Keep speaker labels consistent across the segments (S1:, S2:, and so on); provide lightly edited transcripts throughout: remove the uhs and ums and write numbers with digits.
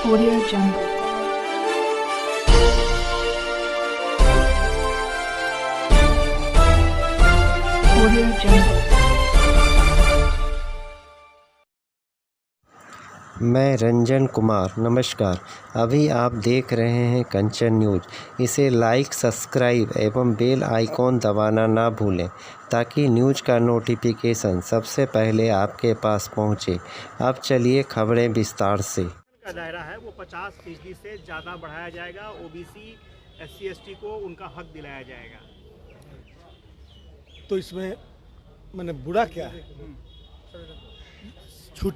S1: Audio Jungle. Audio Jungle.
S2: मैं रंजन कुमार, नमस्कार। अभी आप देख रहे हैं कंचन न्यूज़। इसे लाइक, सब्सक्राइब एवं बेल आइकॉन दबाना ना भूलें ताकि न्यूज़ का नोटिफिकेशन सबसे पहले आपके पास पहुंचे। अब चलिए खबरें विस्तार से।
S3: का दायरा है वो 50% से ज़्यादा बढ़ाया जाएगा। ओबीसी SC ST को उनका हक दिलाया जाएगा।
S4: तो इसमें मैंने बुरा क्या है?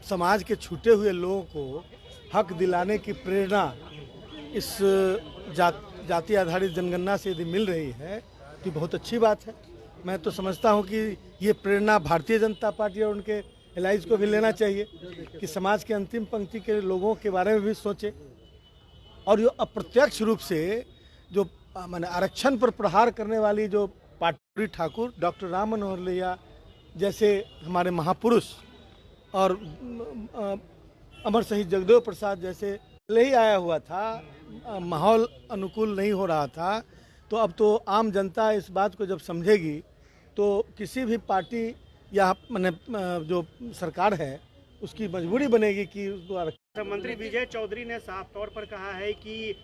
S4: समाज के छूटे हुए लोगों को हक दिलाने की प्रेरणा इस जाति आधारित जनगणना से यदि मिल रही है तो बहुत अच्छी बात है। मैं तो समझता हूं कि ये प्रेरणा भारतीय जनता पार्टी और उनके एलाइज को भी लेना चाहिए कि समाज के अंतिम पंक्ति के लोगों के बारे में भी सोचे। और जो अप्रत्यक्ष रूप से जो मैंने आरक्षण पर प्रहार करने वाली जो पाटुरी ठाकुर, डॉक्टर राम मनोहर लोहिया जैसे हमारे महापुरुष और अमर शहीद जगदेव प्रसाद जैसे पहले ही आया हुआ था, माहौल अनुकूल नहीं हो रहा था, तो अब तो आम जनता इस बात को जब समझेगी तो किसी भी पार्टी या मैंने जो सरकार है उसकी मजबूरी बनेगी कि उसको।
S3: मंत्री विजय चौधरी ने साफ तौर पर कहा है कि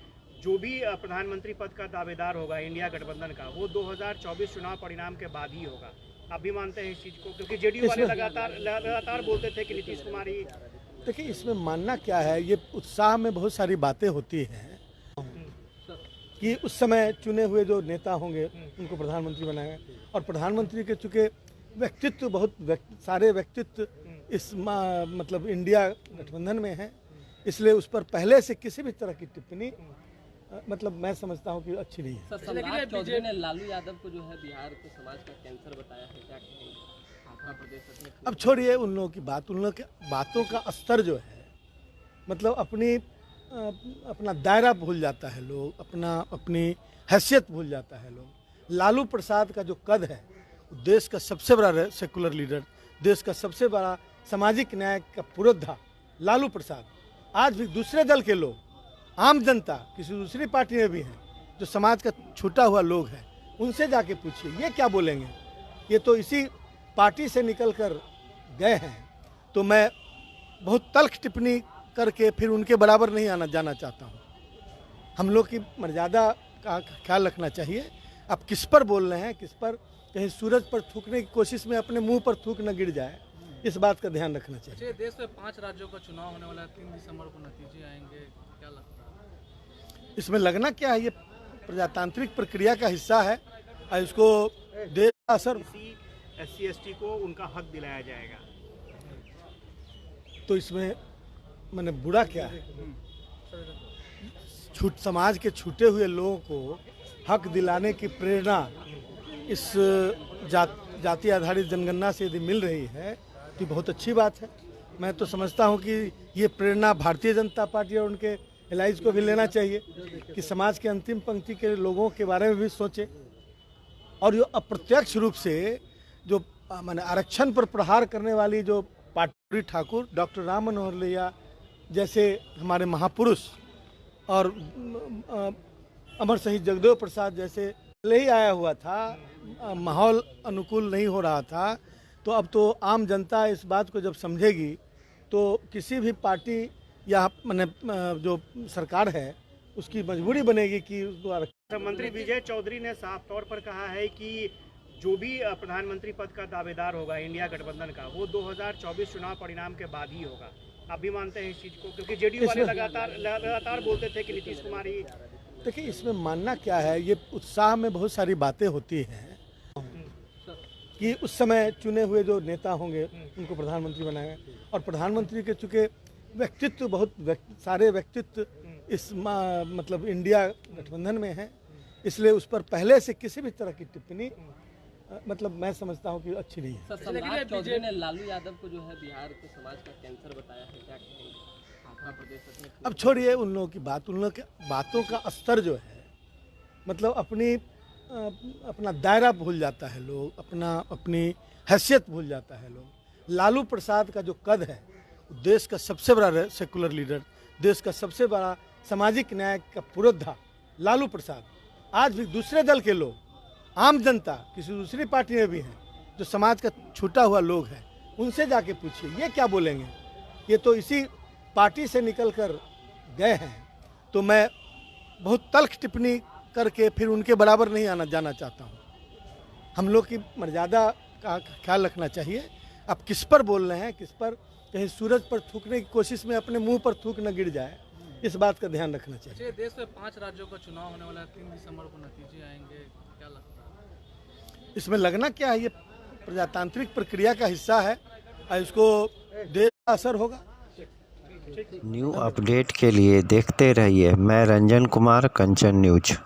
S3: जो भी प्रधानमंत्री पद का दावेदार होगा इंडिया गठबंधन का, वो 2024 चुनाव परिणाम के बाद ही होगा। आप भी मानते हैं इस चीज़ को? क्योंकि जेडीयू वाले लगातार बोलते थे कि नीतीश कुमार ही।
S4: देखिए, इसमें मानना क्या है, ये उत्साह में बहुत सारी बातें होती हैं कि उस समय चुने हुए जो नेता होंगे उनको प्रधानमंत्री बनाएंगे, और प्रधानमंत्री के चूँकि व्यक्तित्व सारे व्यक्तित्व इस मतलब इंडिया गठबंधन में हैं, इसलिए उस पर पहले से किसी भी तरह की टिप्पणी मतलब मैं समझता हूं कि अच्छी नहीं है।
S5: सम्राट चौधरी ने लालू यादव को जो है बिहार के समाज का कैंसर बताया है, क्या कहेंगे? आंध्र प्रदेश में
S4: अब छोड़िए उन लोगों की बात, उन लोगों की बातों का स्तर जो है मतलब अपना दायरा भूल जाता है लोग, अपनी हैसियत भूल जाता है लोग। लालू प्रसाद का जो कद है, देश का सबसे बड़ा सेकुलर लीडर, देश का सबसे बड़ा सामाजिक न्याय का पुरोधा लालू प्रसाद, आज भी दूसरे दल के लोग, आम जनता किसी दूसरी पार्टी में भी हैं जो समाज का छूटा हुआ लोग हैं, उनसे जाके पूछिए ये क्या बोलेंगे। ये तो इसी पार्टी से निकल कर गए हैं, तो मैं बहुत तल्ख टिप्पणी करके फिर उनके बराबर नहीं जाना चाहता हूँ। हम लोग की मर्यादा का ख्याल रखना चाहिए। आप किस पर बोल रहे हैं, किस पर, कहीं सूरज पर थूकने की कोशिश में अपने मुंह पर थूक न गिर जाए, इस बात का ध्यान रखना चाहिए।
S5: देश में 5 राज्यों का चुनाव होने वाला है, 3 दिसंबर को नतीजे आएंगे, क्या लगता है?
S4: इसमें लगना क्या है, ये प्रजातांत्रिक प्रक्रिया का हिस्सा है और इसको देश का असर।
S3: SC ST को उनका हक दिलाया जाएगा।
S4: तो इसमें मैंने बुरा क्या है? समाज के छूटे हुए लोगों को हक दिलाने की प्रेरणा इस जाति आधारित जनगणना से यदि मिल रही है तो बहुत अच्छी बात है। मैं तो समझता हूं कि ये प्रेरणा भारतीय जनता पार्टी और उनके एलाइज को भी लेना चाहिए कि समाज के अंतिम पंक्ति के लोगों के बारे में भी सोचे। और जो अप्रत्यक्ष रूप से जो मैंने आरक्षण पर प्रहार करने वाली जो पाटुरी ठाकुर, डॉक्टर राम मनोहर लोहिया जैसे हमारे महापुरुष और अमर शहीद जगदेव प्रसाद जैसे पहले ही आया हुआ था, माहौल अनुकूल नहीं हो रहा था, तो अब तो आम जनता इस बात को जब समझेगी तो किसी भी पार्टी या मैंने जो सरकार है उसकी मजबूरी बनेगी कि उसको।
S3: मंत्री विजय चौधरी ने साफ तौर पर कहा है कि जो भी प्रधानमंत्री पद का दावेदार होगा इंडिया गठबंधन का, वो 2024 चुनाव परिणाम के बाद ही होगा। आप भी मानते हैं इस चीज़ को? क्योंकि जेडीयू वाले लगातार बोलते थे कि नीतीश कुमार ही।
S4: देखिए, इसमें मानना क्या है, ये उत्साह में बहुत सारी बातें होती हैं कि उस समय चुने हुए जो नेता होंगे उनको प्रधानमंत्री बनाएंगे, और प्रधानमंत्री के चूँकि व्यक्तित्व सारे व्यक्तित्व इस मतलब इंडिया गठबंधन में हैं, इसलिए उस पर पहले से किसी भी तरह की टिप्पणी मतलब मैं समझता हूं कि अच्छी नहीं है।
S5: सम्राट चौधरी ने लालू यादव को जो है बिहार के समाज का कैंसर बताया है, क्या कहेंगे? आंध्र प्रदेश में
S4: अब छोड़िए उन लोगों की बात, उन लोगों की बातों का स्तर जो है मतलब अपना दायरा भूल जाता है लोग, अपनी हैसियत भूल जाता है लोग। लालू प्रसाद का जो कद है, देश का सबसे बड़ा सेकुलर लीडर, देश का सबसे बड़ा सामाजिक न्याय का पुरोधा लालू प्रसाद, आज भी दूसरे दल के लोग, आम जनता, किसी दूसरी पार्टी में भी हैं जो समाज का छूटा हुआ लोग हैं, उनसे जाके पूछिए ये क्या बोलेंगे। ये तो इसी पार्टी से निकल कर गए हैं। तो मैं बहुत तल्ख टिप्पणी करके फिर उनके बराबर नहीं आना जाना चाहता हूँ। हम लोग की मर्यादा का ख्याल रखना चाहिए। अब किस पर बोल रहे हैं, किस पर, कहीं सूरज पर थूकने की कोशिश में अपने मुंह पर थूक न गिर जाए, इस बात का ध्यान रखना चाहिए।
S6: देश में 5 राज्यों का चुनाव होने वाला है, 3 दिसंबर को नतीजे आएंगे, क्या लगता है?
S4: इसमें लगना क्या है, ये प्रजातांत्रिक प्रक्रिया का हिस्सा है और इसको देश का असर होगा।
S2: न्यू अपडेट के लिए देखते रहिए मैं रंजन कुमार, कंचन न्यूज।